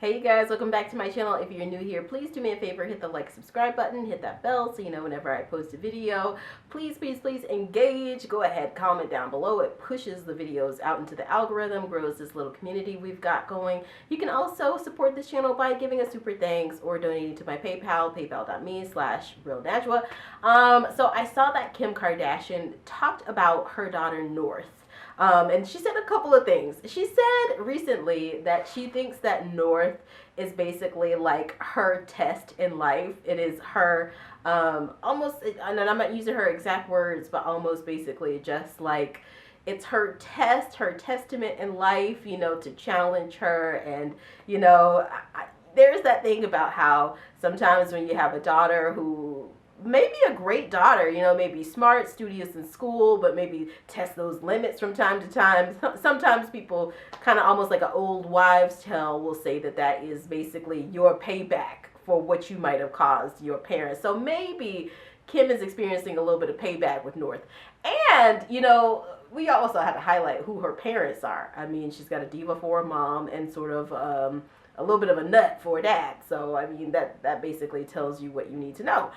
Hey you guys, welcome back to my channel. If you're new here, please do me a favor, hit the like, subscribe button, hit that bell so you know whenever I post a video. Please, please, please engage. Go ahead, comment down below. It pushes the videos out into the algorithm, grows this little community we've got going. You can also support this channel by giving a super thanks or donating to my PayPal, paypal.me/realnajwa. So I saw that Kim Kardashian talked about her daughter North. And she said a couple of things. She said recently that she thinks that North is basically like her test in life. It is her, almost, and I'm not using her exact words, but almost basically just like, it's her test, her testament in life, you know, to challenge her. And, you know, there's that thing about how sometimes when you have a daughter who maybe a great daughter, you know, maybe smart, studious in school, but maybe test those limits from time to time. Sometimes people kind of almost like an old wives' tale will say that that is basically your payback for what you might have caused your parents. So maybe Kim is experiencing a little bit of payback with North. And, you know, we also had to highlight who her parents are. I mean, she's got a diva for a mom and sort of a little bit of a nut for a dad. So, I mean, that basically tells you what you need to know.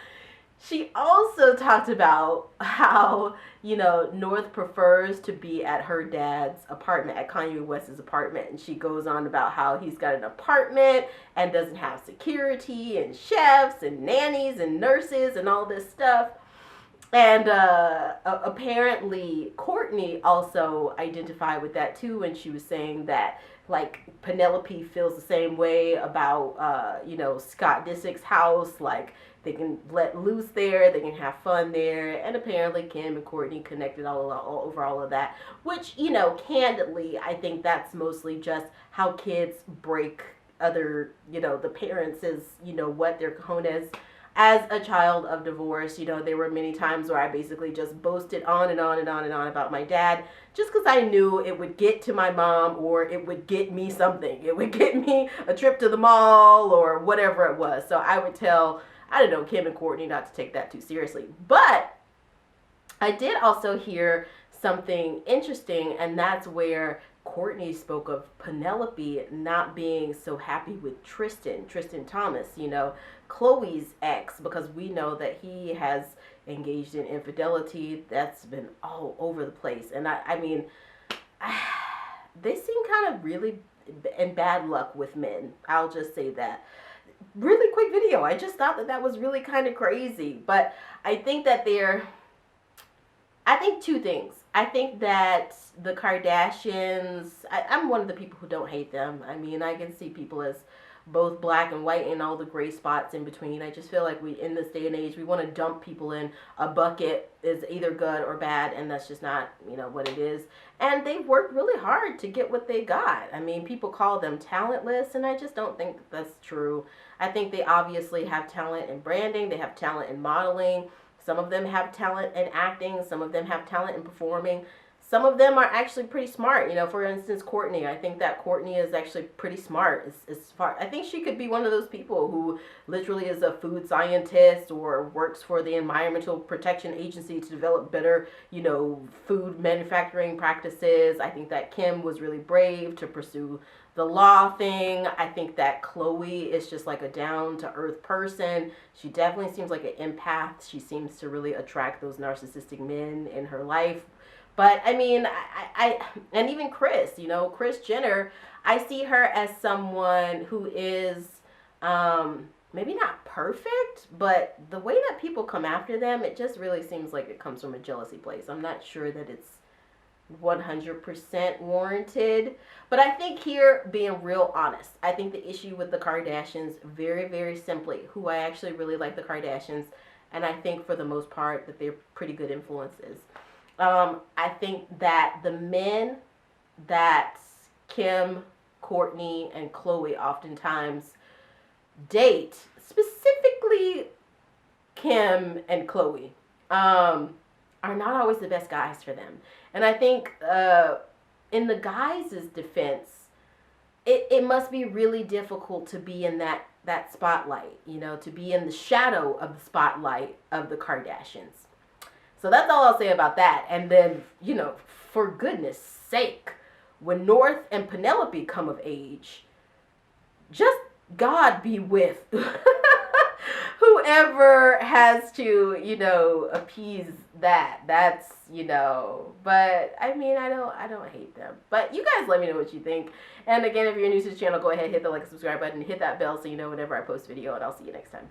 She also talked about how, you know, North prefers to be at her dad's apartment, at Kanye West's apartment. And she goes on about how he's got an apartment and doesn't have security and chefs and nannies and nurses and all this stuff. And apparently Kourtney also identified with that too, when she was saying that, like, Penelope feels the same way about, you know, Scott Disick's house. Like, they can let loose there, they can have fun there, and apparently Kim and Kourtney connected all over all of that, which, you know, candidly, I think that's mostly just how kids break other, you know, the parents is, you know, what they're cojones. As a child of divorce, you know, there were many times where I basically just boasted on and on and on and on about my dad, just because I knew it would get to my mom, or it would get me something. It would get me a trip to the mall or whatever it was. So I would tell, I don't know, Kim and Kourtney not to take that too seriously. But I did also hear something interesting, and that's where Kourtney spoke of Penelope not being so happy with Tristan Thomas, you know, Khloe's ex, because we know that he has engaged in infidelity. That's been all over the place. And I mean, they seem kind of really in bad luck with men. I'll just say that. Really quick video. I just thought that was really kind of crazy. But I think that I think two things. I think that the Kardashians, I'm one of the people who don't hate them. I mean, I can see people as both black and white and all the gray spots in between. I just feel like in this day and age, we want to dump people in a bucket is either good or bad, and that's just not, you know, what it is. And they've worked really hard to get what they got. I mean, people call them talentless, and I just don't think that's true. I think they obviously have talent in branding. They have talent in modeling. Some of them have talent in acting. Some of them have talent in performing. Some of them are actually pretty smart. You know, for instance, Kourtney. I think that Kourtney is actually pretty smart. I think she could be one of those people who literally is a food scientist or works for the Environmental Protection Agency to develop better, you know, food manufacturing practices. I think that Kim was really brave to pursue the law thing. I think that Khloe is just like a down-to-earth person. She definitely seems like an empath. She seems to really attract those narcissistic men in her life. But I mean, and even Kris, you know, krisjenner, I see her as someone who is maybe not perfect, but the way that people come after them, it just really seems like it comes from a jealousy place. I'm not sure that it's 100% warranted. But I think here, being real honest, I think the issue with the Kardashians, very, very simply, who I actually really like the Kardashians, and I think for the most part that they're pretty good influences. I think that the men that Kim, Kourtney, and Khloe oftentimes date, specifically Kim and Khloe, are not always the best guys for them. And I think in the guys' defense, it must be really difficult to be in that spotlight, you know, to be in the shadow of the spotlight of the Kardashians. So that's all I'll say about that. And then, you know, for goodness sake, when North and Penelope come of age, just God be with whoever has to, you know, appease that. That's, you know, but I mean, I don't hate them. But you guys let me know what you think. And again, if you're new to the channel, go ahead, hit the like and subscribe button, hit that bell so you know whenever I post a video, and I'll see you next time.